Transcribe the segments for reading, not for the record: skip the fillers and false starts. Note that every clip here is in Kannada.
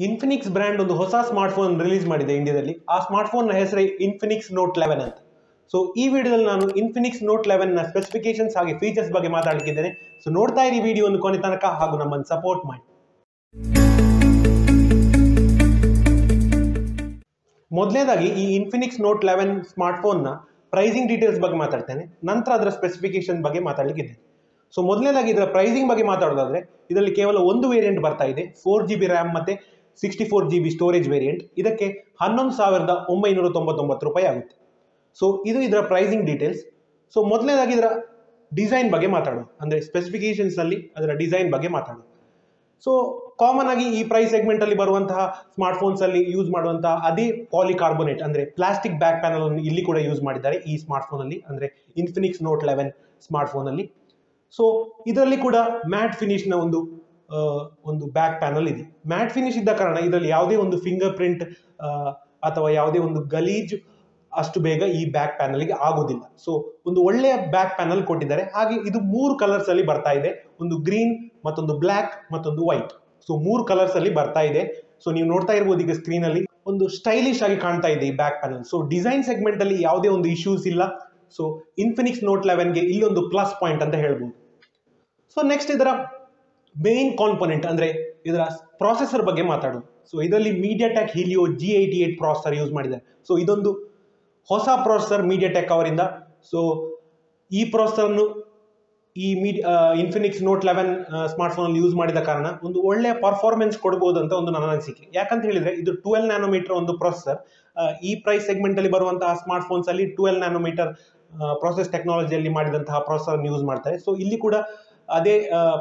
ಇನ್ಫಿನಿಕ್ಸ್ ಬ್ರ್ಯಾಂಡ್ ಒಂದು ಹೊಸ ಸ್ಮಾರ್ಟ್ಫೋನ್ ರಿಲೀಸ್ ಮಾಡಿದೆ ಇಂಡಿಯಾದಲ್ಲಿ. ಆ ಸ್ಮಾರ್ಟ್ಫೋನ್ ಹೆಸರೇ ಇನ್ಫಿನಿಕ್ಸ್ ನೋಟ್ 11 ಅಂತ. ಸೊ ಈ ವಿಡಿಯೋದಲ್ಲಿ ನಾನು ಇನ್ಫಿನಿಕ್ಸ್ ನೋಟ್ 11 ನ ಸ್ಪೆಸಿಫಿಕೇಶನ್ಸ್ ಹಾಗೆ ಫೀಚರ್ಸ್ ಬಗ್ಗೆ ಮಾತಾಡಲಿಕ್ಕಿದ್ದೇನೆ. ಸೊ ನೋಡ್ತಾ ಇರಿ ವಿಡಿಯೋವನ್ನು ಕೊನೆ ತನಕ ಹಾಗೂ ನಮ್ಮನ್ನು ಸಪೋರ್ಟ್ ಮಾಡಿ. ಮೊದಲನೇದಾಗಿ ಈ ಇನ್ಫಿನಿಕ್ಸ್ ನೋಟ್ 11 ಸ್ಮಾರ್ಟ್ಫೋನ್ ನ ಪ್ರೈಸಿಂಗ್ ಡೀಟೇಲ್ಸ್ ಬಗ್ಗೆ ಮಾತಾಡ್ತೇನೆ, ನಂತರ ಅದರ ಸ್ಪೆಸಿಫಿಕೇಶನ್ ಬಗ್ಗೆ ಮಾತಾಡಲಿಕ್ಕಿದ್ದೇನೆ. ಸೊ ಮೊದಲನೇದಾಗಿ ಇದರ ಪ್ರೈಸಿಂಗ್ ಬಗ್ಗೆ ಮಾತಾಡೋದಾದ್ರೆ ಇದರಲ್ಲಿ ಕೇವಲ ಒಂದು ವೇರಿಯಂಟ್ ಬರ್ತಾ ಇದೆ, 4GB ರ್ಯಾಮ್ ಮತ್ತೆ 64GB ಸ್ಟೋರೇಜ್ ವೇರಿಯಂಟ್. ಇದಕ್ಕೆ 11,999 ರೂಪಾಯಿ ಆಗುತ್ತೆ. ಸೊ ಇದು ಇದರ ಪ್ರೈಸಿಂಗ್ ಡೀಟೇಲ್ಸ್. ಸೊ ಮೊದಲನೇದಾಗಿ ಇದರ ಡಿಸೈನ್ ಬಗ್ಗೆ ಮಾತಾಡೋದು, ಅಂದರೆ ಸ್ಪೆಸಿಫಿಕೇಶನ್ಸ್ ಅಲ್ಲಿ ಅದರ ಡಿಸೈನ್ ಬಗ್ಗೆ ಮಾತಾಡೋದು. ಸೊ ಕಾಮನ್ ಆಗಿ ಈ ಪ್ರೈಸ್ ಸೆಗ್ಮೆಂಟ್ ಅಲ್ಲಿ ಬರುವಂತಹ ಸ್ಮಾರ್ಟ್ಫೋನ್ಸ್ ಅಲ್ಲಿ ಯೂಸ್ ಮಾಡುವಂತಹ ಅದೇ ಪಾಲಿಕಾರ್ಬೋನೇಟ್ ಅಂದ್ರೆ ಪ್ಲಾಸ್ಟಿಕ್ ಬ್ಯಾಕ್ ಪ್ಯಾನಲ್ ಅನ್ನು ಇಲ್ಲಿ ಕೂಡ ಯೂಸ್ ಮಾಡಿದ್ದಾರೆ ಈ ಸ್ಮಾರ್ಟ್ಫೋನ್ ಅಲ್ಲಿ, ಅಂದ್ರೆ ಇನ್ಫಿನಿಕ್ಸ್ ನೋಟ್ 11 ಸ್ಮಾರ್ಟ್ಫೋನ್ ಅಲ್ಲಿ. ಸೊ ಇದರಲ್ಲಿ ಕೂಡ ಮ್ಯಾಟ್ ಫಿನಿಶ್ ನ ಒಂದು ಬ್ಯಾಕ್ ಪ್ಯಾನಲ್ ಇದೆ. ಮ್ಯಾಟ್ ಫಿನಿಶ್ ಇದ್ದ ಕಾರಣ ಇದರಲ್ಲಿ ಯಾವುದೇ ಒಂದು ಫಿಂಗರ್ ಪ್ರಿಂಟ್ ಅಥವಾ ಯಾವುದೇ ಒಂದು ಗಲೀಜ್ ಅಷ್ಟು ಬೇಗ ಈ ಬ್ಯಾಕ್ ಪ್ಯಾನಲ್ ಗೆ ಆಗುದಿಲ್ಲ. ಸೊ ಒಂದು ಒಳ್ಳೆಯ ಬ್ಯಾಕ್ ಪ್ಯಾನಲ್ ಕೊಟ್ಟಿದ್ದಾರೆ. ಹಾಗೆ ಇದು 3 ಕಲರ್ಸ್ ಅಲ್ಲಿ ಬರ್ತಾ ಇದೆ, ಒಂದು ಗ್ರೀನ್, ಮತ್ತೊಂದು ಬ್ಲಾಕ್, ಮತ್ತೊಂದು ವೈಟ್. ಸೊ 3 ಕಲರ್ಸ್ ಅಲ್ಲಿ ಬರ್ತಾ ಇದೆ. ಸೊ ನೀವು ನೋಡ್ತಾ ಇರ್ಬೋದು ಈಗ ಸ್ಕ್ರೀನ್ ಅಲ್ಲಿ ಒಂದು ಸ್ಟೈಲಿಶ್ ಆಗಿ ಕಾಣ್ತಾ ಇದೆ ಈ back panel. So design segment ಅಲ್ಲಿ ಯಾವುದೇ ಒಂದು ಇಶ್ಯೂಸ್ ಇಲ್ಲ. ಸೊ ಇನ್ಫಿನಿಕ್ಸ್ ನೋಟ್ 11 ಗೆ ಇಲ್ಲೊಂದು ಪ್ಲಸ್ ಪಾಯಿಂಟ್ ಅಂತ ಹೇಳ್ಬೋದು. ಸೊ ನೆಕ್ಸ್ಟ್ ಇದರ ಮೇನ್ ಕಾಂಪೊನೆಂಟ್ ಅಂದ್ರೆ ಇದರ ಪ್ರಾಸೆಸರ್ ಬಗ್ಗೆ ಮಾತಾಡೋದು. ಸೊ ಇದರಲ್ಲಿ MediaTek Helio G88 processor use ಮಾಡಿದ್ದಾರೆ. ಸೊ ಇದೊಂದು ಹೊಸ ಪ್ರಾಸೆಸರ್ ಮೀಡಿಯಾಟೆಕ್ ಅವರಿಂದ. ಸೊ ಈ ಪ್ರಾಸೆಸರ್ ಅನ್ನು ಈ ಇನ್ಫಿನಿಕ್ಸ್ ನೋಟ್ 11 ಸ್ಮಾರ್ಟ್ಫೋನ್ ಅಲ್ಲಿ ಯೂಸ್ ಮಾಡಿದ ಕಾರಣ ಒಂದು ಒಳ್ಳೆಯ ಪರ್ಫಾರ್ಮೆನ್ಸ್ ಕೊಡಬಹುದು ಅಂತ ಒಂದು ನನ್ನ ಅನಿಸಿಕೆ. ಯಾಕಂತ ಹೇಳಿದ್ರೆ ಇದು 12 ನ್ಯಾನೋಮೀಟರ್ ಒಂದು ಪ್ರೊಸೆಸರ್. ಈ ಪ್ರೈಸ್ ಸೆಗ್ಮೆಂಟ್ ಅಲ್ಲಿ ಬರುವಂತಹ ಸ್ಮಾರ್ಟ್ಫೋನ್ಸ್ ಅಲ್ಲಿ 12 ನ್ಯಾನೋಮೀಟರ್ ಪ್ರೊಸೆಸ್ ಟೆಕ್ನಾಲಜಿಯಲ್ಲಿ ಮಾಡಿದಂತಹ ಪ್ರೊಸೆಸರ್ ಯೂಸ್ ಮಾಡ್ತಾರೆ. ಸೊ ಇಲ್ಲಿ ಕೂಡ ಅದೇ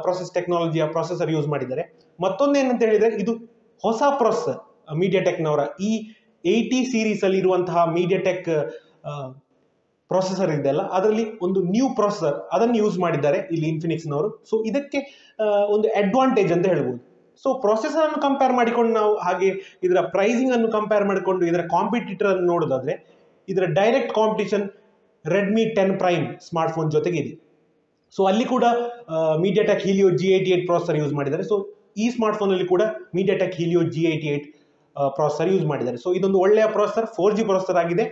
ಪ್ರೊಸೆಸ್ ಟೆಕ್ನಾಲಜಿಯ ಪ್ರೊಸೆಸರ್ ಯೂಸ್ ಮಾಡಿದ್ದಾರೆ. ಮತ್ತೊಂದು ಏನಂತ ಹೇಳಿದ್ರೆ ಇದು ಹೊಸ ಪ್ರೊಸೆಸರ್ ಮೀಡಿಯಾಟೆಕ್ನವರ ಈ 80 ಸೀರೀಸ್ ಅಲ್ಲಿ ಇರುವಂತಹ ಮೀಡಿಯಾಟೆಕ್ ಪ್ರೊಸೆಸರ್ ಇದೆಯಲ್ಲ, ಅದರಲ್ಲಿ ಒಂದು ನ್ಯೂ ಪ್ರೊಸೆಸರ್ ಅದನ್ನು ಯೂಸ್ ಮಾಡಿದ್ದಾರೆ ಇಲ್ಲಿ ಇನ್ಫಿನಿಕ್ಸ್ನವರು. ಸೊ ಇದಕ್ಕೆ ಒಂದು ಅಡ್ವಾಂಟೇಜ್ ಅಂತ ಹೇಳ್ಬೋದು. ಸೊ ಪ್ರೊಸೆಸರ್ ಅನ್ನು ಕಂಪೇರ್ ಮಾಡಿಕೊಂಡು ನಾವು ಹಾಗೆ ಇದರ ಪ್ರೈಸಿಂಗ್ ಅನ್ನು ಕಂಪೇರ್ ಮಾಡಿಕೊಂಡು ಇದರ ಕಾಂಪಿಟೇಟರ್ ಅನ್ನು ನೋಡೋದಾದ್ರೆ ಇದರ direct competition Redmi 10 prime smartphone ಜೊತೆಗೆ ಇದೆ. ಸೊ ಅಲ್ಲಿ ಕೂಡ MediaTek Helio G88 processor use ಮಾಡಿದ್ದಾರೆ. ಸೊ ಈ ಸ್ಮಾರ್ಟ್ಫೋನ್ ಅಲ್ಲಿ ಕೂಡ MediaTek Helio G88 processor use ಮಾಡಿದ್ದಾರೆ. ಸೊ ಇದೊಂದು ಒಳ್ಳೆಯ ಪ್ರೊಸೆಸರ್, 4G ಪ್ರೊಸೆಸರ್ ಆಗಿದೆ,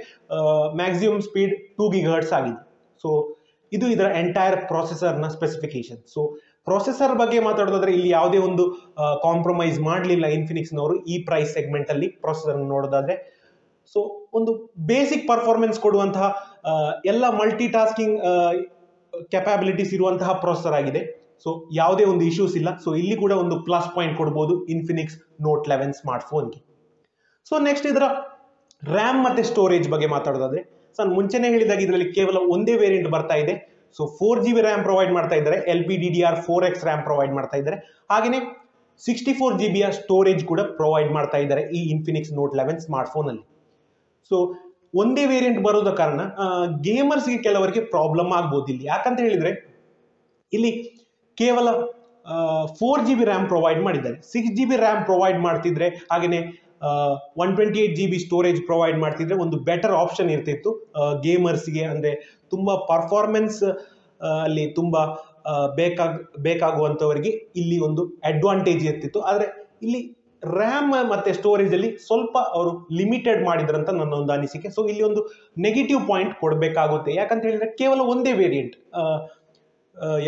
ಮ್ಯಾಕ್ಸಿಮಮ್ ಸ್ಪೀಡ್ 2 GHz ಆಗಿದೆ. ಸೊ ಇದು ಇದರ ಎಂಟೈರ್ ಪ್ರೊಸೆಸರ್ ನ ಸ್ಪೆಸಿಫಿಕೇಶನ್. ಸೊ ಪ್ರೊಸೆಸರ್ ಬಗ್ಗೆ ಮಾತಾಡೋದಾದ್ರೆ ಇಲ್ಲಿ ಯಾವುದೇ ಒಂದು ಕಾಂಪ್ರಮೈಸ್ ಮಾಡಲಿಲ್ಲ ಇನ್ಫಿನಿಕ್ಸ್ನವರು ಈ ಪ್ರೈಸ್ ಸೆಗ್ಮೆಂಟ್ ಅಲ್ಲಿ ಪ್ರೊಸೆಸರ್ ನೋಡೋದಾದ್ರೆ. ಸೊ ಒಂದು ಬೇಸಿಕ್ ಪರ್ಫಾರ್ಮೆನ್ಸ್ ಕೊಡುವಂತಹ ಎಲ್ಲ ಮಲ್ಟಿ ಟಾಸ್ಕಿಂಗ್ ಕೆಪಾಬಿಲಿಟೀಸ್ ಇರುವಂತಹ ಪ್ರೊಸೆಸರ್ ಆಗಿದೆ. ಸೊ ಯಾವುದೇ ಒಂದು ಇಶ್ಯೂಸ್ ಇಲ್ಲ. ಸೊ ಇಲ್ಲಿ ಕೂಡ ಒಂದು ಪ್ಲಸ್ ಪಾಯಿಂಟ್ ಕೊಡಬಹುದು ಇನ್ಫಿನಿಕ್ಸ್ ನೋಟ್ 11 ಸ್ಮಾರ್ಟ್ಫೋನ್ಗೆ. ಸೊ ನೆಕ್ಸ್ಟ್ ಇದರ ರ್ಯಾಮ್ ಮತ್ತೆ ಸ್ಟೋರೇಜ್ ಬಗ್ಗೆ ಮಾತಾಡೋದಾದ್ರೆ ನಾನು ಮುಂಚೆನೆ ಹೇಳಿದಾಗ ಇದರಲ್ಲಿ ಕೇವಲ ಒಂದೇ ವೇರಿಯಂಟ್ ಬರ್ತಾ ಇದೆ. ಸೊ 4GB ರ್ಯಾಮ್ ಪ್ರೊವೈಡ್ ಮಾಡ್ತಾ ಇದ್ದಾರೆ, LPDDR4X ರ್ಯಾಮ್ ಪ್ರೊವೈಡ್ ಮಾಡ್ತಾ ಇದ್ದಾರೆ. ಹಾಗೆಯೇ 64GB ಸ್ಟೋರೇಜ್ ಕೂಡ ಪ್ರೊವೈಡ್ ಮಾಡ್ತಾ ಇದ್ದಾರೆ ಈ ಇನ್ಫಿನಿಕ್ಸ್ ನೋಟ್ 11 ಸ್ಮಾರ್ಟ್ಫೋನ್ ಅಲ್ಲಿ. ಸೊ ಒಂದೇ ವೇರಿಯಂಟ್ ಬರೋದ ಕಾರಣ ಗೇಮರ್ಸ್ಗೆ ಕೆಲವರಿಗೆ ಪ್ರಾಬ್ಲಮ್ ಆಗ್ಬೋದು ಇಲ್ಲಿ. ಯಾಕಂತ ಹೇಳಿದ್ರೆ ಇಲ್ಲಿ ಕೇವಲ 4GB ರ್ಯಾಮ್ ಪ್ರೊವೈಡ್ ಮಾಡಿದ್ದಾರೆ. 6GB ರ್ಯಾಮ್ ಪ್ರೊವೈಡ್ ಮಾಡ್ತಿದ್ರೆ ಹಾಗೆಯೇ 128GB ಸ್ಟೋರೇಜ್ ಪ್ರೊವೈಡ್ ಮಾಡ್ತಿದ್ರೆ ಒಂದು ಬೆಟರ್ ಆಪ್ಷನ್ ಇರ್ತಿತ್ತು ಗೇಮರ್ಸ್ಗೆ. ಅಂದ್ರೆ ತುಂಬಾ ಪರ್ಫಾರ್ಮೆನ್ಸ್ ಅಲ್ಲಿ ತುಂಬಾ ಬೇಕಾಗುವಂತವರಿಗೆ ಇಲ್ಲಿ ಒಂದು ಅಡ್ವಾಂಟೇಜ್ ಇರ್ತಿತ್ತು. ಆದ್ರೆ ಇಲ್ಲಿ ರ್ಯಾಮ್ ಮತ್ತೆ ಸ್ಟೋರೇಜ್ ಅಲ್ಲಿ ಸ್ವಲ್ಪ ಅವರು ಲಿಮಿಟೆಡ್ ಮಾಡಿದ್ರಂತ ನನ್ನ ಒಂದು ಅನಿಸಿಕೆ. ಸೊ ಇಲ್ಲಿ ಒಂದು ನೆಗೆಟಿವ್ ಪಾಯಿಂಟ್ ಕೊಡಬೇಕಾಗುತ್ತೆ. ಯಾಕಂತ ಹೇಳಿದ್ರೆ ಕೇವಲ ಒಂದೇ ವೇರಿಯಂಟ್,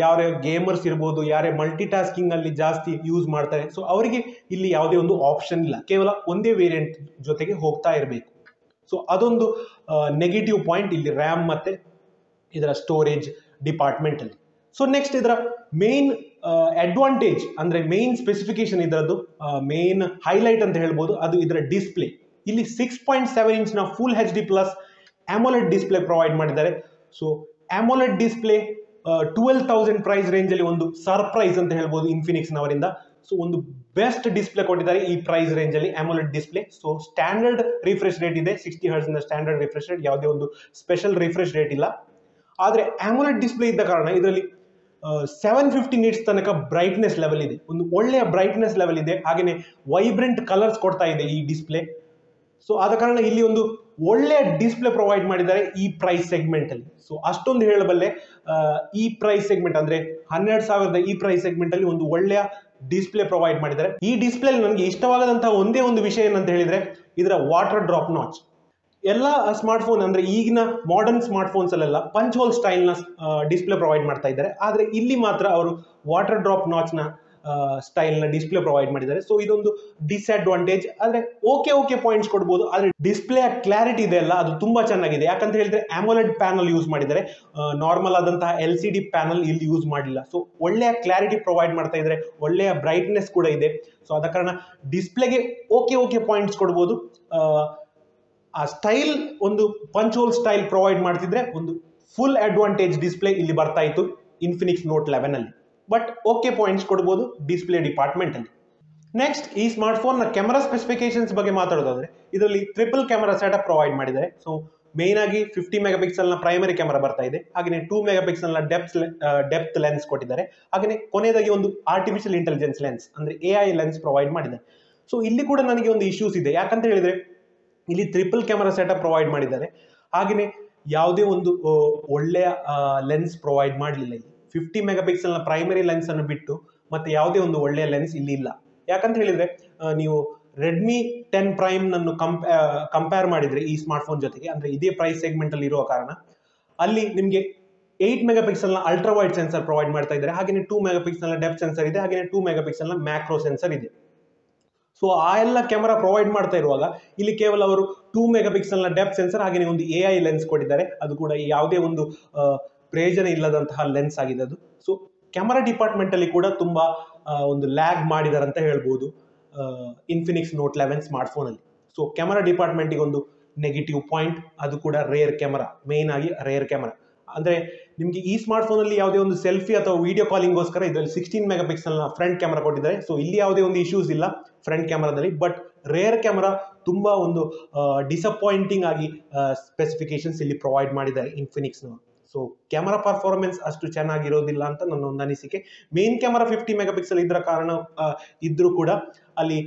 ಯಾರೇ ಗೇಮರ್ಸ್ ಇರ್ಬೋದು, ಯಾರೇ ಮಲ್ಟಿ ಟಾಸ್ಕಿಂಗ್ ಅಲ್ಲಿ ಜಾಸ್ತಿ ಯೂಸ್ ಮಾಡ್ತಾರೆ, ಸೊ ಅವರಿಗೆ ಇಲ್ಲಿ ಯಾವುದೇ ಒಂದು ಆಪ್ಷನ್ ಇಲ್ಲ, ಕೇವಲ ಒಂದೇ ವೇರಿಯಂಟ್ ಜೊತೆಗೆ ಹೋಗ್ತಾ ಇರಬೇಕು. ಸೊ ಅದೊಂದು ನೆಗೆಟಿವ್ ಪಾಯಿಂಟ್ ಇಲ್ಲಿ ರ್ಯಾಮ್ ಮತ್ತೆ ಇದರ ಸ್ಟೋರೇಜ್ ಡಿಪಾರ್ಟ್ಮೆಂಟ್ ಅಲ್ಲಿ. ಸೊ ನೆಕ್ಸ್ಟ್ ಇದರ ಮೇನ್ ಅಡ್ವಾಂಟೇಜ್ ಅಂದ್ರೆ ಮೇನ್ ಸ್ಪೆಸಿಫಿಕೇಶನ್, ಇದರದ್ದು ಮೇನ್ ಹೈಲೈಟ್ ಅಂತ ಹೇಳ್ಬೋದು, ಅದು ಇದರ ಡಿಸ್ಪ್ಲೇ. ಇಲ್ಲಿ 6.7 ಇಂಚ್ ನ full HD plus AMOLED display provide ಮಾಡಿದ್ದಾರೆ. So AMOLED display 12,000 price range ಅಲ್ಲಿ ಒಂದು ಸರ್ಪ್ರೈಸ್ ಅಂತ ಹೇಳ್ಬೋದು ಇನ್ಫಿನಿಕ್ಸ್ ನವರಿಂದ. ಸೊ ಒಂದು ಬೆಸ್ಟ್ ಡಿಸ್ಪ್ಲೇ ಕೊಟ್ಟಿದ್ದಾರೆ ಈ ಪ್ರೈಸ್ ರೇಂಜ್ ಅಲ್ಲಿ AMOLED display. So standard refresh rate ಇದೆ, 60 Hz ನ ಸ್ಟ್ಯಾಂಡರ್ಡ್ ರಿಫ್ರೆಶ್ ರೇಟ್, ಯಾವುದೇ ಒಂದು ಸ್ಪೆಷಲ್ ರಿಫ್ರೆಶ್ ರೇಟ್ ಇಲ್ಲ. ಆದ್ರೆ AMOLED ಡಿಸ್ಪ್ಲೇ ಇದ್ದ ಕಾರಣ ಇದರಲ್ಲಿ 750 ನಿಟ್ಸ್ ತನಕ ಬ್ರೈಟ್ನೆಸ್ ಲೆವೆಲ್ ಇದೆ, ಒಂದು ಒಳ್ಳೆಯ ಬ್ರೈಟ್ನೆಸ್ ಲೆವೆಲ್ ಇದೆ. ಹಾಗೆಯೇ ವೈಬ್ರೆಂಟ್ ಕಲರ್ಸ್ ಕೊಡ್ತಾ ಇದೆ ಈ ಡಿಸ್ಪ್ಲೇ. ಸೊ ಆದ ಕಾರಣ ಇಲ್ಲಿ ಒಂದು ಒಳ್ಳೆಯ ಡಿಸ್ಪ್ಲೇ ಪ್ರೊವೈಡ್ ಮಾಡಿದ್ದಾರೆ ಈ ಪ್ರೈಸ್ ಸೆಗ್ಮೆಂಟ್ ಅಲ್ಲಿ. ಸೊ ಅಷ್ಟೊಂದು ಹೇಳಬಲ್ಲೆ, ಈ ಪ್ರೈಸ್ ಸೆಗ್ಮೆಂಟ್ ಅಂದ್ರೆ 12,000 ಈ ಪ್ರೈಸ್ ಸೆಗ್ಮೆಂಟ್ ಅಲ್ಲಿ ಒಂದು ಒಳ್ಳೆಯ ಡಿಸ್ಪ್ಲೇ ಪ್ರೊವೈಡ್ ಮಾಡಿದ್ದಾರೆ. ಈ ಡಿಸ್ಪ್ಲೇ ನನಗೆ ಇಷ್ಟವಾಗದಂತಹ ಒಂದೇ ಒಂದು ವಿಷಯ ಏನಂತ ಹೇಳಿದ್ರೆ ಇದರ ವಾಟರ್ ಡ್ರಾಪ್ ನಾಚ್. ಎಲ್ಲ ಸ್ಮಾರ್ಟ್ಫೋನ್ ಅಂದ್ರೆ ಈಗಿನ ಮಾಡರ್ನ್ ಸ್ಮಾರ್ಟ್ಫೋನ್ಸ್ ಅಲ್ಲೆಲ್ಲ ಪಂಚ್ ಹೋಲ್ ಸ್ಟೈಲ್ ನ ಡಿಸ್ಪ್ಲೇ ಪ್ರೊವೈಡ್ ಮಾಡ್ತಾ ಇದ್ದಾರೆ, ಆದ್ರೆ ಇಲ್ಲಿ ಮಾತ್ರ ಅವರು ವಾಟರ್ ಡ್ರಾಪ್ ನಾಚ್ ನ ಸ್ಟೈಲ್ ನ ಡಿಸ್ಪ್ಲೇ ಪ್ರೊವೈಡ್ ಮಾಡಿದ್ದಾರೆ. ಸೊ ಇದೊಂದು ಡಿಸ್ಅಡ್ವಾಂಟೇಜ್. ಆದ್ರೆ ಓಕೆ ಪಾಯಿಂಟ್ಸ್ ಕೊಡ್ಬೋದು, ಆದ್ರೆ ಡಿಸ್ಪ್ಲೇ ಕ್ಲಾರಿಟಿ ಇದೆ ಅಲ್ಲ ಅದು ತುಂಬಾ ಚೆನ್ನಾಗಿದೆ. ಯಾಕಂತ ಹೇಳಿದ್ರೆ AMOLED ಪ್ಯಾನಲ್ ಯೂಸ್ ಮಾಡಿದ್ದಾರೆ, ನಾರ್ಮಲ್ ಆದಂತಹ LCD ಪ್ಯಾನಲ್ ಇಲ್ಲಿ ಯೂಸ್ ಮಾಡಿಲ್ಲ. ಸೊ ಒಳ್ಳೆಯ ಕ್ಲಾರಿಟಿ ಪ್ರೊವೈಡ್ ಮಾಡ್ತಾ ಇದ್ದಾರೆ, ಒಳ್ಳೆಯ ಬ್ರೈಟ್ನೆಸ್ ಕೂಡ ಇದೆ. ಸೊ ಆದ ಕಾರಣ ಡಿಸ್ಪ್ಲೇಗೆ ಓಕೆ ಪಾಯಿಂಟ್ಸ್ ಕೊಡ್ಬೋದು. ಆ ಸ್ಟೈಲ್ ಒಂದು ಪಂಚ್ ಹೋಲ್ ಸ್ಟೈಲ್ ಪ್ರೊವೈಡ್ ಮಾಡ್ತಿದ್ರೆ ಒಂದು ಫುಲ್ ಅಡ್ವಾಂಟೇಜ್ ಡಿಸ್ಪ್ಲೇ ಇಲ್ಲಿ ಬರ್ತಾ ಇತ್ತು ಇನ್ಫಿನಿಕ್ಸ್ ನೋಟ್ 11 ಅಲ್ಲಿ. ಬಟ್ ಓಕೆ ಪಾಯಿಂಟ್ಸ್ ಕೊಡ್ಬೋದು ಡಿಸ್ಪ್ಲೇ ಡಿಪಾರ್ಟ್ಮೆಂಟ್ ಅಲ್ಲಿ. ನೆಕ್ಸ್ಟ್ ಈ ಸ್ಮಾರ್ಟ್ ಫೋನ್ ನ ಕ್ಯಾಮೆರಾ ಸ್ಪೆಸಿಫಿಕೇಶನ್ಸ್ ಬಗ್ಗೆ ಮಾತಾಡೋದಾದ್ರೆ ಇದರಲ್ಲಿ ಟ್ರಿಪಲ್ ಕ್ಯಾಮೆರಾ ಸೆಟಪ್ ಪ್ರೊವೈಡ್ ಮಾಡಿದ್ದಾರೆ. ಸೊ ಮೇನ್ ಆಗಿ 50 ಮೆಗಾಪಿಕ್ಸೆಲ್ ನ ಪ್ರೈಮರಿ ಕ್ಯಾಮೆರಾ ಬರ್ತಾ ಇದೆ, ಹಾಗೆ 2 ಮೆಗಾಪಿಕ್ಸೆಲ್ ನ ಡೆಪ್ತ್ ಲೆನ್ಸ್ ಕೊಟ್ಟಿದ್ದಾರೆ, ಹಾಗೆ ಕೊನೆಯದಾಗಿ ಒಂದು ಆರ್ಟಿಫಿಷಿಯಲ್ ಇಂಟೆಲಿಜೆನ್ಸ್ ಲೆನ್ಸ್ ಅಂದ್ರೆ AI ಲೆನ್ಸ್ ಪ್ರೊವೈಡ್ ಮಾಡಿದ್ದಾರೆ. ಸೊ ಇಲ್ಲಿ ಕೂಡ ನನಗೆ ಒಂದು ಇಶ್ಯೂಸ್ ಇದೆ. ಯಾಕಂತ ಹೇಳಿದ್ರೆ ಇಲ್ಲಿ ಟ್ರಿಪಲ್ ಕ್ಯಾಮೆರಾ ಸೆಟಪ್ ಪ್ರೊವೈಡ್ ಮಾಡಿದ್ದಾರೆ, ಹಾಗೆಯೇ ಯಾವುದೇ ಒಂದು ಒಳ್ಳೆಯ ಲೆನ್ಸ್ ಪ್ರೊವೈಡ್ ಮಾಡಲಿಲ್ಲ. ಇಲ್ಲಿ 50 ಮೆಗಾಪಿಕ್ಸೆಲ್ ನ ಪ್ರೈಮರಿ ಲೆನ್ಸ್ ಅನ್ನು ಬಿಟ್ಟು ಮತ್ತೆ ಯಾವುದೇ ಒಂದು ಒಳ್ಳೆಯ ಲೆನ್ಸ್ ಇಲ್ಲಿ ಇಲ್ಲ. ಯಾಕಂತ ಹೇಳಿದ್ರೆ ನೀವು ರೆಡ್ಮಿ 10 ಪ್ರೈಮ್ ನನ್ನು ಕಂಪೇರ್ ಮಾಡಿದ್ರೆ ಈ ಸ್ಮಾರ್ಟ್ ಫೋನ್ ಜೊತೆಗೆ, ಅಂದ್ರೆ ಇದೇ ಪ್ರೈಸ್ ಸೆಗ್ಮೆಂಟ್ ಅಲ್ಲಿ ಇರುವ ಕಾರಣ ಅಲ್ಲಿ ನಿಮಗೆ 8 ಮೆಗಾಪಿಕ್ಸೆಲ್ ನ ಅಲ್ಟ್ರಾ ವೈಡ್ ಸೆನ್ಸರ್ ಪ್ರೊವೈಡ್ ಮಾಡ್ತಾ ಇದ್ದಾರೆ, ಹಾಗೆ 2 ಮೆಗಾಪಿಕ್ಸೆಲ್ ನ ಡೆಪ್ತ್ ಸೆನ್ಸರ್ ಇದೆ, ಹಾಗೆ 2 ಮೆಗಾಪಿಕ್ಸೆಲ್ ನ ಮ್ಯಾಕ್ರೋ ಸೆನ್ಸರ್ ಇದೆ. ಸೊ ಆ ಎಲ್ಲ ಕ್ಯಾಮೆರಾ ಪ್ರೊವೈಡ್ ಮಾಡ್ತಾ ಇರುವಾಗ ಇಲ್ಲಿ ಕೇವಲ ಅವರು 2 ಮೆಗಾಪಿಕ್ಸೆಲ್ ನ ಡೆಪ್ತ್ ಸೆನ್ಸರ್ ಹಾಗೆ ಒಂದು AI ಲೆನ್ಸ್ ಕೊಟ್ಟಿದ್ದಾರೆ. ಅದು ಕೂಡ ಯಾವುದೇ ಒಂದು ಪ್ರಯೋಜನ ಇಲ್ಲದಂತಹ ಲೆನ್ಸ್ ಆಗಿದೆ ಅದು. ಸೊ ಕ್ಯಾಮೆರಾ ಡಿಪಾರ್ಟ್ಮೆಂಟ್ ಅಲ್ಲಿ ಕೂಡ ತುಂಬಾ ಒಂದು ಲ್ಯಾಗ್ ಮಾಡಿದ್ದಾರೆ ಅಂತ ಹೇಳ್ಬೋದು ಇನ್ಫಿನಿಕ್ಸ್ ನೋಟ್ 11 ಸ್ಮಾರ್ಟ್ ಫೋನ್ ಅಲ್ಲಿ. ಸೊ ಕ್ಯಾಮೆರಾ ಡಿಪಾರ್ಟ್ಮೆಂಟ್ಗೆ ಒಂದು ನೆಗೆಟಿವ್ ಪಾಯಿಂಟ್, ಅದು ಕೂಡ ರೇರ್ ಕ್ಯಾಮೆರಾ, ಮೇನ್ ಆಗಿ ರೇರ್ ಕ್ಯಾಮೆರಾ. ಅಂದ್ರೆ ನಿಮ್ಗೆ ಈ ಸ್ಮಾರ್ಟ್ ಫೋನ್ ಅಲ್ಲಿ ಯಾವುದೇ ಒಂದು ಸೆಲ್ಫಿ ಅಥವಾ ವಿಡಿಯೋ ಕಾಲಿಂಗ್ಗೋಸ್ಕರ ಇದರಲ್ಲಿ 16 ಮೆಗಾಪಿಕ್ಸೆಲ್ ನ ಫ್ರಂಟ್ ಕ್ಯಾಮೆರಾ ಕೊಟ್ಟಿದ್ದಾರೆ. ಸೊ ಇಲ್ಲಿ ಯಾವುದೇ ಒಂದು ಇಶ್ಯೂಸ್ ಇಲ್ಲ ಫ್ರಂಟ್ ಕ್ಯಾಮೆರಾದಲ್ಲಿ. ಬಟ್ ರೇರ್ ಕ್ಯಾಮೆರಾ ತುಂಬಾ ಒಂದು ಡಿಸಪಾಯಿಂಟಿಂಗ್ ಆಗಿ ಸ್ಪೆಸಿಫಿಕೇಶನ್ಸ್ ಇಲ್ಲಿ ಪ್ರೊವೈಡ್ ಮಾಡಿದ್ದಾರೆ ಇನ್ಫಿನಿಕ್ಸ್ ನವರು. ಸೊ ಕ್ಯಾಮೆರಾ ಪರ್ಫಾರ್ಮೆನ್ಸ್ ಅಷ್ಟು ಚೆನ್ನಾಗಿರೋದಿಲ್ಲ ಅಂತ ನನ್ನ ಒಂದು ಅನಿಸಿಕೆ. ಮೇನ್ ಕ್ಯಾಮೆರಾ 50 ಮೆಗಾಪಿಕ್ಸೆಲ್ ಇದ್ರ ಕಾರಣ ಇದ್ರೂ ಕೂಡ ಅಲ್ಲಿ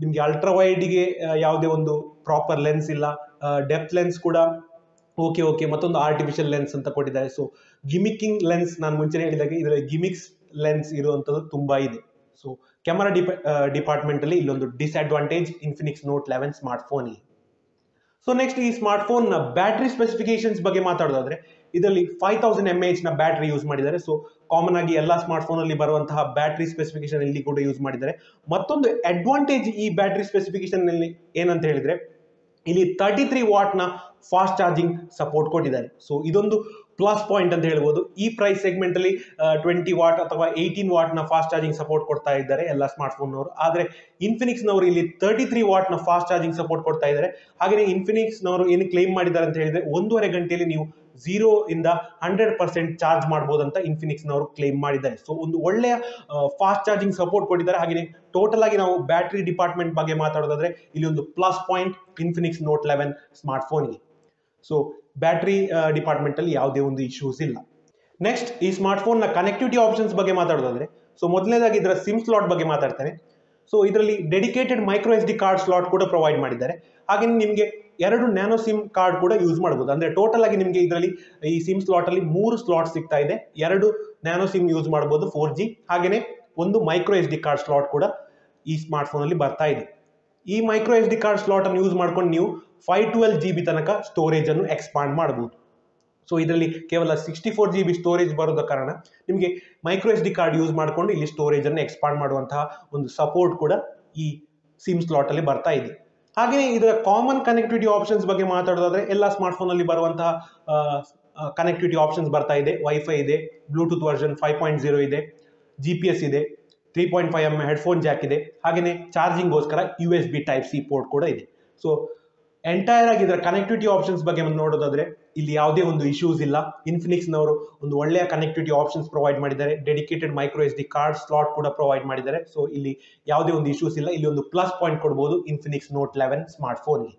ನಿಮ್ಗೆ ಅಲ್ಟ್ರಾ ವೈಡ್ಗೆ ಯಾವುದೇ ಒಂದು ಪ್ರಾಪರ್ ಲೆನ್ಸ್ ಇಲ್ಲ, ಡೆಪ್ತ್ ಲೆನ್ಸ್ ಕೂಡ ಓಕೆ ಮತ್ತೊಂದು ಆರ್ಟಿಫಿಷಿಯಲ್ ಲೆನ್ಸ್ ಅಂತ ಕೊಟ್ಟಿದ್ದಾರೆ. ಸೊ ಗಿಮಿಕಿಂಗ್ ಲೆನ್ಸ್ ನಾನು ಮುಂಚೆ ಹೇಳಿದಾಗೆ ಇದರಲ್ಲಿ ಗಿಮಿಕ್ಸ್ ಲೆನ್ಸ್ ಇರುವಂತದ್ದು ತುಂಬಾ ಇದೆ. ಸೊ ಕ್ಯಾಮೆರಾ ಡಿಪಾರ್ಟ್ಮೆಂಟ್ ಅಲ್ಲಿ ಇಲ್ಲೊಂದು disadvantage Infinix note 11 smart phone ಇಲ್ಲಿ. ಸೊ ನೆಕ್ಸ್ಟ್ ಈ ಸ್ಮಾರ್ಟ್ ಫೋನ್ ನ ಬ್ಯಾಟರಿ ಸ್ಪೆಸಿಫಿಕೇಶನ್ಸ್ ಬಗ್ಗೆ ಮಾತಾಡೋದಾದ್ರೆ ಇದರಲ್ಲಿ 5000 mAh ನ ಬ್ಯಾಟರಿ ಯೂಸ್ ಮಾಡಿದ್ದಾರೆ. ಸೊ ಕಾಮನ್ ಆಗಿ ಎಲ್ಲಾ ಸ್ಮಾರ್ಟ್ ಫೋನ್ ಅಲ್ಲಿ ಬರುವಂತಹ ಬ್ಯಾಟರಿ ಸ್ಪೆಸಿಫಿಕೇಶನ್ ಇಲ್ಲಿ ಕೂಡ ಯೂಸ್ ಮಾಡಿದ್ದಾರೆ. ಮತ್ತೊಂದು ಅಡ್ವಾಂಟೇಜ್ ಈ ಬ್ಯಾಟರಿ ಸ್ಪೆಸಿಫಿಕೇಶನ್ ನಲ್ಲಿ ಏನಂತ ಹೇಳಿದ್ರೆ ಇಲ್ಲಿ 33 ವಾಟ್ ನ ಫಾಸ್ಟ್ ಚಾರ್ಜಿಂಗ್ ಸಪೋರ್ಟ್ ಕೊಟ್ಟಿದ್ದಾರೆ. ಸೊ ಇದೊಂದು ಪ್ಲಸ್ ಪಾಯಿಂಟ್ ಅಂತ ಹೇಳ್ಬೋದು. ಈ ಪ್ರೈಸ್ ಸೆಗ್ಮೆಂಟ್ ಅಲ್ಲಿ 20 ವಾಟ್ ಅಥವಾ 18 ವಾಟ್ ನ ಫಾಸ್ಟ್ ಚಾರ್ಜಿಂಗ್ ಸಪೋರ್ಟ್ ಕೊಡ್ತಾ ಇದ್ದಾರೆ ಎಲ್ಲ ಸ್ಮಾರ್ಟ್ ಫೋನ್ ನವರು. ಆದ್ರೆ ಇನ್ಫಿನಿಕ್ಸ್ ನವರು ಇಲ್ಲಿ 33 ವಾಟ್ ನ ಫಾಸ್ಟ್ ಚಾರ್ಜಿಂಗ್ ಸಪೋರ್ಟ್ ಕೊಡ್ತಾ ಇದ್ದಾರೆ. ಹಾಗೆ ಇನ್ಫಿನಿಕ್ಸ್ ನವರು ಏನು ಕ್ಲೈಮ್ ಮಾಡಿದ್ದಾರೆ ಅಂತ ಹೇಳಿದ್ರೆ 1.5 ಗಂಟೆಯಲ್ಲಿ ನೀವು 0 ಇಂದ 100% ಚಾರ್ಜ್ ಮಾಡಬಹುದಂತ ಇನ್ಫಿನಿಕ್ಸ್ ನವರು ಕ್ಲೈಮ್ ಮಾಡಿದ್ದಾರೆ. ಸೊ ಒಂದು ಒಳ್ಳೆಯ ಫಾಸ್ಟ್ ಚಾರ್ಜಿಂಗ್ ಸಪೋರ್ಟ್ ಕೊಟ್ಟಿದ್ದಾರೆ. ಹಾಗೆ ಟೋಟಲ್ ಆಗಿ ನಾವು ಬ್ಯಾಟರಿ ಡಿಪಾರ್ಟ್ಮೆಂಟ್ ಬಗ್ಗೆ ಮಾತಾಡೋದಾದ್ರೆ ಇಲ್ಲಿ ಒಂದು plus point Infinix note 11 smart ಫೋನ್ಗೆ. ಸೊ ಬ್ಯಾಟರಿ ಡಿಪಾರ್ಟ್ಮೆಂಟ್ ಅಲ್ಲಿ ಯಾವುದೇ ಒಂದು ಇಶ್ಯೂಸ್ ಇಲ್ಲ. ನೆಕ್ಸ್ಟ್ ಈ ಸ್ಮಾರ್ಟ್ ಫೋನ್ ನ ಕನೆಕ್ಟಿವಿಟಿ ಆಪ್ಷನ್ಸ್ ಬಗ್ಗೆ ಮಾತಾಡೋದಾದ್ರೆ ಸೊ ಮೊದಲನೇದಾಗಿ ಇದರ ಸಿಮ್ ಸ್ಲಾಟ್ ಬಗ್ಗೆ ಮಾತಾಡ್ತೇನೆ. ಸೊ ಇದರಲ್ಲಿ dedicated micro SD card slot ಕೂಡ ಪ್ರೊವೈಡ್ ಮಾಡಿದ್ದಾರೆ. ಹಾಗೆ ನಿಮಗೆ 2 ನ್ಯಾನೋ ಸಿಮ್ ಕಾರ್ಡ್ ಕೂಡ ಯೂಸ್ ಮಾಡಬಹುದು. ಅಂದ್ರೆ ಟೋಟಲ್ ಆಗಿ ನಿಮಗೆ ಇದರಲ್ಲಿ ಈ ಸಿಮ್ ಸ್ಲಾಟ್ ಅಲ್ಲಿ 3 ಸ್ಲಾಟ್ ಸಿಗ್ತಾ ಇದೆ. 2 ನ್ಯಾನೋ ಸಿಮ್ ಯೂಸ್ ಮಾಡಬಹುದು 4G, ಹಾಗೇನೆ ಒಂದು ಮೈಕ್ರೋ SD ಕಾರ್ಡ್ ಸ್ಲಾಟ್ ಕೂಡ ಈ ಸ್ಮಾರ್ಟ್ ಫೋನ್ ಅಲ್ಲಿ ಬರ್ತಾ ಇದೆ. ಈ ಮೈಕ್ರೋ SD ಕಾರ್ಡ್ ಸ್ಲಾಟ್ ಅನ್ನು ಯೂಸ್ ಮಾಡ್ಕೊಂಡು ನೀವು 512 GB ತನಕ ಸ್ಟೋರೇಜ್ ಅನ್ನು ಎಕ್ಸ್ಪಾಂಡ್ ಮಾಡಬಹುದು. ಸೊ ಇದರಲ್ಲಿ ಕೇವಲ 64 GB ಸ್ಟೋರೇಜ್ ಬರೋದ ಕಾರಣ ನಿಮಗೆ ಮೈಕ್ರೋ SD ಕಾರ್ಡ್ ಯೂಸ್ ಮಾಡಿಕೊಂಡು ಇಲ್ಲಿ ಸ್ಟೋರೇಜ್ ಅನ್ನು ಎಕ್ಸ್ಪಾಂಡ್ ಮಾಡುವಂತಹ ಒಂದು ಸಪೋರ್ಟ್ ಕೂಡ ಈ ಸಿಮ್ ಸ್ಲಾಟ್ ಅಲ್ಲಿ ಬರ್ತಾ ಇದೆ. ಹಾಗೆಯೇ ಇದರ ಕಾಮನ್ ಕನೆಕ್ಟಿವಿಟಿ ಆಪ್ಷನ್ಸ್ ಬಗ್ಗೆ ಮಾತಾಡೋದಾದ್ರೆ ಎಲ್ಲ ಸ್ಮಾರ್ಟ್ ಫೋನ್ ಅಲ್ಲಿ ಬರುವಂತಹ ಕನೆಕ್ಟಿವಿಟಿ ಆಪ್ಷನ್ಸ್ ಬರ್ತಾ ಇದೆ. ವೈಫೈ ಇದೆ, ಬ್ಲೂಟೂತ್ ವರ್ಷನ್ 5.0 ಇದೆ, GPS ಇದೆ, 3.5mm ಹೆಡ್ಫೋನ್ ಜಾಕ್ ಇದೆ, ಹಾಗೆಯೇ ಚಾರ್ಜಿಂಗ್ಗೋಸ್ಕರ USB Type C ಪೋರ್ಟ್ ಕೂಡ ಇದೆ. ಸೊ ಎಂಟೈರ್ ಆಗಿ ಇದರ ಕನೆಕ್ಟಿವಿಟಿ ಆಪ್ಷನ್ಸ್ ಬಗ್ಗೆ ನೋಡೋದಾದ್ರೆ ಇಲ್ಲಿ ಯಾವುದೇ ಒಂದು ಇಶ್ಯೂಸ್ ಇಲ್ಲ. ಇನ್ಫಿನಿಕ್ಸ್ ನವರು ಒಂದು ಒಳ್ಳೆಯ ಕನೆಕ್ಟಿವಿಟಿ ಆಪ್ಷನ್ಸ್ ಪ್ರೊವೈಡ್ ಮಾಡಿದ್ದಾರೆ. Dedicated micro SD card slot ಕೂಡ ಪ್ರೊವೈಡ್ ಮಾಡಿದ್ದಾರೆ. ಸೊ ಇಲ್ಲಿ ಯಾವುದೇ ಒಂದು ಇಶ್ಯೂಸ್ ಇಲ್ಲ. ಇಲ್ಲಿ ಒಂದು ಪ್ಲಸ್ ಪಾಯಿಂಟ್ ಕೊಡಬಹುದು ಇನ್ಫಿನಿಕ್ಸ್ ನೋಟ್ 11 ಸ್ಮಾರ್ಟ್ ಫೋನ್ಗೆ.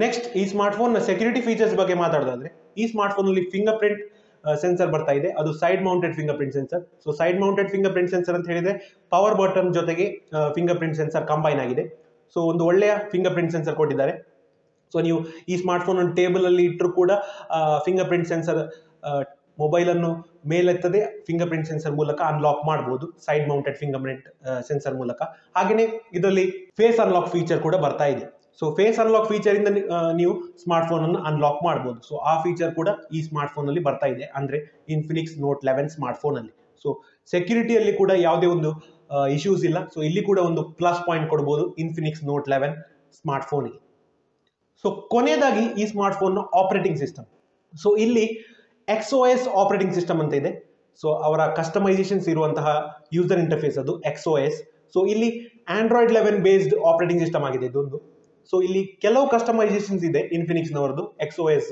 ನೆಕ್ಸ್ಟ್ ಈ ಸ್ಮಾರ್ಟ್ ಫೋನ್ ನ ಸೆಕ್ಯೂರಿಟಿ ಫೀಚರ್ಸ್ ಬಗ್ಗೆ ಮಾತಾಡೋದಾದ್ರೆ ಈ ಸ್ಮಾರ್ಟ್ ಫೋನ್ ಅಲ್ಲಿ ಫಿಂಗರ್ ಪ್ರಿಂಟ್ ಸೆನ್ಸರ್ ಬರ್ತಾ ಇದೆ. ಅದು side mounted finger print sensor. So side mounted finger print sensor ಅಂತ ಹೇಳಿದ್ರೆ ಪವರ್ ಬಟನ್ ಜೊತೆಗೆ ಫಿಂಗರ್ ಪ್ರಿಂಟ್ ಸೆನ್ಸರ್ ಕಂಬೈನ್ ಆಗಿದೆ. ಸೊ ಒಂದು ಒಳ್ಳೆಯ ಫಿಂಗರ್ ಪ್ರಿಂಟ್ ಸೆನ್ಸರ್ ಕೊಟ್ಟಿದ್ದಾರೆ. ಸೊ ನೀವು ಈ ಸ್ಮಾರ್ಟ್ ಫೋನ್ ಟೇಬಲ್ ಅಲ್ಲಿ ಇಟ್ಟರು ಕೂಡ ಫಿಂಗರ್ ಪ್ರಿಂಟ್ ಸೆನ್ಸರ್ ಮೊಬೈಲ್ ಅನ್ನು ಮೇಲೆತ್ತದೆ ಫಿಂಗರ್ ಪ್ರಿಂಟ್ ಸೆನ್ಸರ್ ಮೂಲಕ ಅನ್ಲಾಕ್ ಮಾಡಬಹುದು, side mounted finger print sensor ಮೂಲಕ. ಹಾಗೆಯೇ ಇದರಲ್ಲಿ ಫೇಸ್ ಅನ್ಲಾಕ್ ಫೀಚರ್ ಕೂಡ ಬರ್ತಾ ಇದೆ. ಸೊ ಫೇಸ್ ಅನ್ಲಾಕ್ ಫೀಚರ್ ಇಂದ ನೀವು ಸ್ಮಾರ್ಟ್ ಫೋನ್ ಅನ್ನು ಅನ್ಲಾಕ್ ಮಾಡಬಹುದು. ಸೊ ಆ ಫೀಚರ್ ಕೂಡ ಈ ಸ್ಮಾರ್ಟ್ ಫೋನ್ ಅಲ್ಲಿ ಬರ್ತಾ ಇದೆ, ಅಂದ್ರೆ ಇನ್ಫಿನಿಕ್ಸ್ ನೋಟ್ 11 ಸ್ಮಾರ್ಟ್ ಫೋನ್ ಅಲ್ಲಿ. ಸೊ ಸೆಕ್ಯೂರಿಟಿಯಲ್ಲಿ ಕೂಡ ಯಾವುದೇ ಒಂದು ಇಶ್ಯೂಸ್ ಇಲ್ಲ. ಸೊ ಇಲ್ಲಿ ಕೂಡ ಒಂದು ಪ್ಲಸ್ ಪಾಯಿಂಟ್ ಕೊಡಬಹುದು ಇನ್ಫಿನಿಕ್ಸ್ ನೋಟ್ 11 ಸ್ಮಾರ್ಟ್ ಫೋನ್ಗೆ. ಸೊ ಕೊನೆಯದಾಗಿ ಈ smart phone operating system. So ಇಲ್ಲಿ XOS ಆಪರೇಟಿಂಗ್ ಸಿಸ್ಟಮ್ ಅಂತ ಇದೆ. ಸೊ ಅವರ ಕಸ್ಟಮೈಸೇಷನ್ಸ್ ಇರುವಂತಹ ಯೂಸರ್ ಇಂಟರ್ಫೇಸ್ ಅದು XOS. ಸೊ ಇಲ್ಲಿ Android 11 ಬೇಸ್ಡ್ ಆಪರೇಟಿಂಗ್ ಸಿಸ್ಟಮ್ ಆಗಿದೆ ಇದೊಂದು. ಸೊ ಇಲ್ಲಿ ಕೆಲವು ಕಸ್ಟಮೈಸೇಷನ್ಸ್ ಇದೆ ಇನ್ಫಿನಿಕ್ಸ್ ನವರದು XOS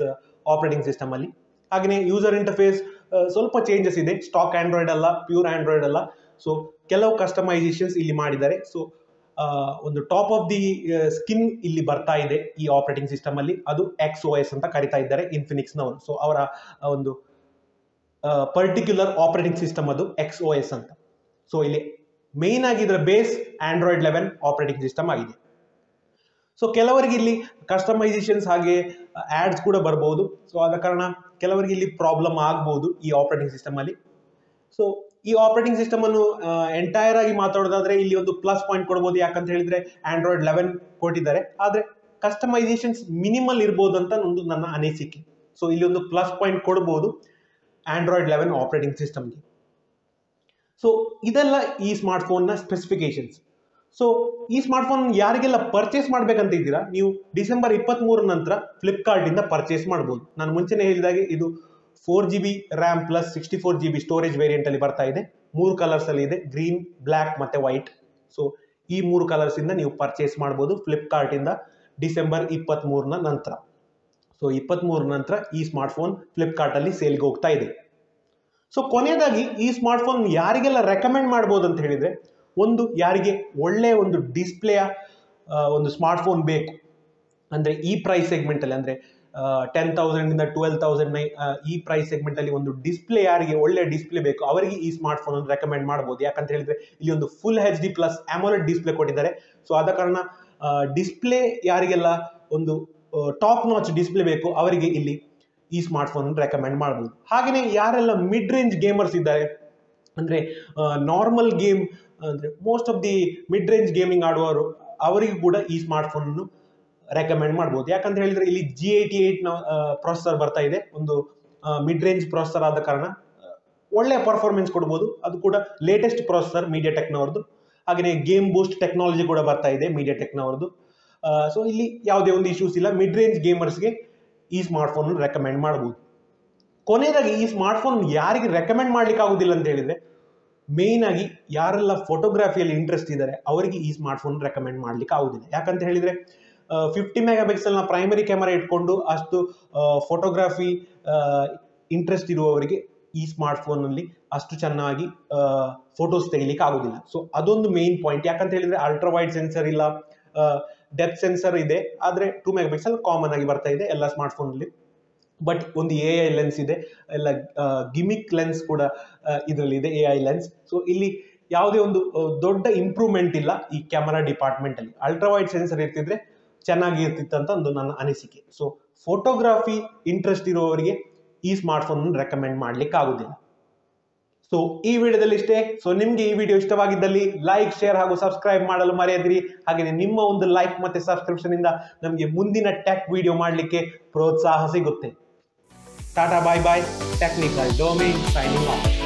ಆಪರೇಟಿಂಗ್ ಸಿಸ್ಟಮ್ ಅಲ್ಲಿ. ಹಾಗೆಯೇ ಯೂಸರ್ ಇಂಟರ್ಫೇಸ್ ಸ್ವಲ್ಪ ಚೇಂಜಸ್ ಇದೆ, ಸ್ಟಾಕ್ ಆಂಡ್ರಾಯ್ಡ್ ಅಲ್ಲ, ಪ್ಯೂರ್ ಆಂಡ್ರಾಯ್ಡ್ ಅಲ್ಲ. ಸೊ ಕೆಲವು ಕಸ್ಟಮೈಸೇಷನ್ಸ್ ಇಲ್ಲಿ ಮಾಡಿದ್ದಾರೆ. ಸೊ ಒಂದು ಟಾಪ್ ಆಫ್ ದಿ ಸ್ಕಿನ್ ಇಲ್ಲಿ ಬರ್ತಾ ಇದೆ ಈ ಆಪರೇಟಿಂಗ್ ಸಿಸ್ಟಮ್ ಅಲ್ಲಿ, ಅದು XOS ಅಂತ ಕರಿತಾ ಇದ್ದಾರೆ ಇನ್ಫಿನಿಕ್ಸ್ ನವರು. ಸೊ ಅವರ ಒಂದು ಪರ್ಟಿಕ್ಯುಲರ್ ಆಪರೇಟಿಂಗ್ ಸಿಸ್ಟಮ್ ಅದು XOS ಅಂತ. ಸೊ ಇಲ್ಲಿ ಮೇನ್ ಆಗಿ ಇದರ ಬೇಸ್ Android 11 ಆಪರೇಟಿಂಗ್ ಸಿಸ್ಟಮ್ ಆಗಿದೆ. ಸೊ ಕೆಲವರಿಗೆ ಇಲ್ಲಿ ಕಸ್ಟಮೈಸೇಷನ್ಸ್ ಹಾಗೆ ಆಡ್ಸ್ ಕೂಡ ಬರಬಹುದು. ಸೊ ಆದ ಕಾರಣ ಕೆಲವರಿಗೆ ಇಲ್ಲಿ ಪ್ರಾಬ್ಲಮ್ ಆಗಬಹುದು ಈ ಆಪರೇಟಿಂಗ್ ಸಿಸ್ಟಮ್ ಅಲ್ಲಿ. ಸೊ ಈ ಆಪರೇಟಿಂಗ್ ಸಿಸ್ಟಮ್ ಅನ್ನು ಎಂಟೈರ್ ಆಗಿ ಮಾತಾಡೋದಾದ್ರೆ ಇಲ್ಲಿ ಒಂದು ಪ್ಲಸ್ ಪಾಯಿಂಟ್ ಕೊಡಬಹುದು, ಯಾಕಂತ ಹೇಳಿದ್ರೆ Android 11 ಕೊಟ್ಟಿದ್ದಾರೆ, ಆದ್ರೆ ಕಸ್ಟಮೈಸೇಷನ್ಸ್ ಮಿನಿಮಲ್ ಇರಬಹುದು ಅಂತ ಒಂದು ನನ್ನ ಅನಿಸಿಕೆ. ಸೊ ಇಲ್ಲಿ ಒಂದು ಪ್ಲಸ್ ಪಾಯಿಂಟ್ ಕೊಡಬಹುದು Android 11 ಆಪರೇಟಿಂಗ್ ಸಿಸ್ಟಮ್ಗೆ. ಸೊ ಇದೆಲ್ಲ ಈ ಸ್ಮಾರ್ಟ್ ಫೋನ್ ನ ಸ್ಪೆಸಿಫಿಕೇಶನ್ಸ್. ಸೊ ಈ ಸ್ಮಾರ್ಟ್ ಫೋನ್ ಯಾರಿಗೆಲ್ಲ ಪರ್ಚೇಸ್ ಮಾಡ್ಬೇಕಂತ ಇದ್ದೀರಾ, ನೀವು ಡಿಸೆಂಬರ್ 23 ನಂತರ ಫ್ಲಿಪ್ಕಾರ್ಟ್ ಇಂದ ಪರ್ಚೇಸ್ ಮಾಡಬಹುದು. ನಾನು ಮುಂಚೆನೆ ಹೇಳಿದಾಗೆ ಇದು 4GB RAM plus 64GB storage variant ಅಲ್ಲಿ ಬರ್ತಾ ಇದೆ. 3 ಕಲರ್ಸ್ ಅಲ್ಲಿ ಇದೆ, ಗ್ರೀನ್, ಬ್ಲ್ಯಾಕ್ ಮತ್ತೆ ವೈಟ್. ಸೊ ಈ 3 ಕಲರ್ಸ್ ಇಂದ ನೀವು ಪರ್ಚೇಸ್ ಮಾಡಬಹುದು ಫ್ಲಿಪ್ಕಾರ್ಟ್ ಇಂದ ಡಿಸೆಂಬರ್ 23 ನಂತರ. ಸೊ 23 ನಂತರ ಈ ಸ್ಮಾರ್ಟ್ ಫೋನ್ ಫ್ಲಿಪ್ಕಾರ್ಟ್ ಅಲ್ಲಿ ಸೇಲ್ಗೆ ಹೋಗ್ತಾ ಇದೆ. ಸೊ ಕೊನೆಯದಾಗಿ ಈ ಸ್ಮಾರ್ಟ್ ಫೋನ್ ಯಾರಿಗೆಲ್ಲ ರೆಕಮೆಂಡ್ ಮಾಡಬಹುದು ಅಂತ ಹೇಳಿದ್ರೆ, ಒಂದು ಯಾರಿಗೆ ಒಳ್ಳೆ ಒಂದು ಡಿಸ್ಪ್ಲೇಯ ಒಂದು ಸ್ಮಾರ್ಟ್ ಫೋನ್ ಬೇಕು ಅಂದ್ರೆ ಈ ಪ್ರೈಸ್ ಸೆಗ್ಮೆಂಟ್ ಅಲ್ಲಿ, ಅಂದ್ರೆ 10,000 ಇಂದ 12,000 ಈ ಪ್ರೈಸ್ ಸೆಗ್ಮೆಂಟ್ ಅಲ್ಲಿ ಒಂದು ಡಿಸ್ಪ್ಲೇ, ಯಾರಿಗೆ ಒಳ್ಳೆ ಡಿಸ್ಪ್ಲೇ ಬೇಕು ಅವರಿಗೆ ಈ ಸ್ಮಾರ್ಟ್ ಫೋನ್ ಅನ್ನು ರೆಕಮೆಂಡ್ ಮಾಡಬಹುದು. ಯಾಕಂತ ಹೇಳಿದ್ರೆ ಇಲ್ಲಿ ಒಂದು full HD plus AMOLED display ಕೊಟ್ಟಿದ್ದಾರೆ. ಸೊ ಆದ ಕಾರಣ ಡಿಸ್ಪ್ಲೇ ಯಾರಿಗೆಲ್ಲ ಒಂದು ಟಾಪ್ ನಾಚ್ ಡಿಸ್ಪ್ಲೇ ಬೇಕು ಅವರಿಗೆ ಇಲ್ಲಿ ಈ ಸ್ಮಾರ್ಟ್ ಫೋನ್ ರೆಕಮೆಂಡ್ ಮಾಡಬಹುದು. ಹಾಗೆಯೇ ಯಾರೆಲ್ಲ ಮಿಡ್ ರೇಂಜ್ ಗೇಮರ್ಸ್ ಇದ್ದಾರೆ, ಅಂದ್ರೆ ನಾರ್ಮಲ್ ಗೇಮ್ ಅಂದ್ರೆ most of the mid range gaming ಆಡುವವರು, ಅವರಿಗೂ ಕೂಡ ಈ ಸ್ಮಾರ್ಟ್ ಫೋನ್ ಅನ್ನು ರೆಕಮೆಂಡ್ ಮಾಡಬಹುದು. ಯಾಕಂತ ಹೇಳಿದ್ರೆ ಇಲ್ಲಿ G88 ಪ್ರೊಸೆಸರ್ ಬರ್ತಾ ಇದೆ, ಒಂದು ಮಿಡ್ ರೇಂಜ್ ಪ್ರೊಸೆಸರ್ ಆದ ಕಾರಣ ಒಳ್ಳೆ ಪರ್ಫಾರ್ಮೆನ್ಸ್ ಕೊಡಬಹುದು. ಅದು ಕೂಡ ಲೇಟೆಸ್ಟ್ ಪ್ರೊಸೆಸರ್ MediaTek ನವರದು. ಹಾಗೆಯೇ ಗೇಮ್ ಬೂಸ್ಟ್ ಟೆಕ್ನಾಲಜಿ ಕೂಡ ಬರ್ತಾ ಇದೆ MediaTek ನವರದು. ಸೊ ಇಲ್ಲಿ ಯಾವುದೇ ಒಂದು ಇಶ್ಯೂಸ್ ಇಲ್ಲ, ಮಿಡ್ ರೇಂಜ್ ಗೇಮರ್ಸ್ಗೆ ಈ ಸ್ಮಾರ್ಟ್ ಫೋನ್ ರೆಕಮೆಂಡ್ ಮಾಡಬಹುದು. ಕೊನೆಯದಾಗಿ ಈ ಸ್ಮಾರ್ಟ್ ಫೋನ್ ಯಾರಿಗೆ ರೆಕಮೆಂಡ್ ಮಾಡ್ಲಿಕ್ಕೆ ಆಗುದಿಲ್ಲ ಅಂತ ಹೇಳಿದ್ರೆ, ಮೇನ್ ಆಗಿ ಯಾರೆಲ್ಲ ಫೋಟೋಗ್ರಫಿಯಲ್ಲಿ ಇಂಟ್ರೆಸ್ಟ್ ಇದ್ದಾರೆ ಅವರಿಗೆ ಈ ಸ್ಮಾರ್ಟ್ ಫೋನ್ ರೆಕಮೆಂಡ್ ಮಾಡ್ಲಿಕ್ಕೆ ಆಗುದಿಲ್ಲ. ಯಾಕಂತ ಹೇಳಿದ್ರೆ 50 ಮೆಗಾಪಿಕ್ಸೆಲ್ ನ ಪ್ರೈಮರಿ ಕ್ಯಾಮೆರಾ ಇಟ್ಕೊಂಡು ಅಷ್ಟು ಫೋಟೋಗ್ರಫಿ ಇಂಟ್ರೆಸ್ಟ್ ಇರುವವರಿಗೆ ಈ ಸ್ಮಾರ್ಟ್ ಫೋನ್ ಅಲ್ಲಿ ಅಷ್ಟು ಚೆನ್ನಾಗಿ ಫೋಟೋಸ್ ತೆಗಿಲಿಕ್ಕೆ ಆಗುದಿಲ್ಲ. ಸೊ ಅದೊಂದು ಮೇನ್ ಪಾಯಿಂಟ್. ಯಾಕಂತ ಹೇಳಿದ್ರೆ ಅಲ್ಟ್ರಾ ವೈಡ್ ಸೆನ್ಸರ್ ಇಲ್ಲ, ಡೆಪ್ತ್ ಸೆನ್ಸರ್ ಇದೆ, ಆದ್ರೆ 2 ಮೆಗಾಪಿಕ್ಸೆಲ್ ಕಾಮನ್ ಆಗಿ ಬರ್ತಾ ಇದೆ ಎಲ್ಲ ಸ್ಮಾರ್ಟ್ ಫೋನ್ ಅಲ್ಲಿ. ಬಟ್ ಒಂದು AI ಲೆನ್ಸ್ ಇದೆ, ಎಲ್ಲ ಗಿಮಿಕ್ ಲೆನ್ಸ್ ಕೂಡ ಇದರಲ್ಲಿ ಇದೆ, AI ಲೆನ್ಸ್. ಸೊ ಇಲ್ಲಿ ಯಾವುದೇ ಒಂದು ದೊಡ್ಡ ಇಂಪ್ರೂವ್ಮೆಂಟ್ ಇಲ್ಲ ಈ ಕ್ಯಾಮರಾ ಡಿಪಾರ್ಟ್ಮೆಂಟ್ ಅಲ್ಲಿ. ಅಲ್ಟ್ರಾ ವೈಡ್ ಸೆನ್ಸರ್ ಇರ್ತಿದ್ರೆ ಚೆನ್ನಾಗಿ ಇರ್ತಿತ್ತು ಅಂತ ಒಂದು ನನ್ನ ಅನಿಸಿಕೆ. ಸೊ ಫೋಟೋಗ್ರಫಿ ಇಂಟ್ರೆಸ್ಟ್ ಇರುವವರಿಗೆ ಈ ಸ್ಮಾರ್ಟ್ ಫೋನ್ ರೆಕಮೆಂಡ್ ಮಾಡ್ಲಿಕ್ಕೆ ಆಗುದಿಲ್ಲ. ಸೊ ಈ ವಿಡಿಯೋದಲ್ಲಿ ಇಷ್ಟೇ. ಸೊ ನಿಮ್ಗೆ ಈ ವಿಡಿಯೋ ಇಷ್ಟವಾಗಿದ್ದಲ್ಲಿ ಲೈಕ್, ಶೇರ್ ಹಾಗೂ ಸಬ್ಸ್ಕ್ರೈಬ್ ಮಾಡಲು ಮರೆಯದಿರಿ. ಹಾಗೆಯೇ ನಿಮ್ಮ ಒಂದು ಲೈಕ್ ಮತ್ತೆ ಸಬ್ಸ್ಕ್ರಿಪ್ಷನ್ ಇಂದ ನಮಗೆ ಮುಂದಿನ ಟೆಕ್ ವಿಡಿಯೋ ಮಾಡಲಿಕ್ಕೆ ಪ್ರೋತ್ಸಾಹ ಸಿಗುತ್ತೆ. Tata, bye bye. Technical Domain signing of.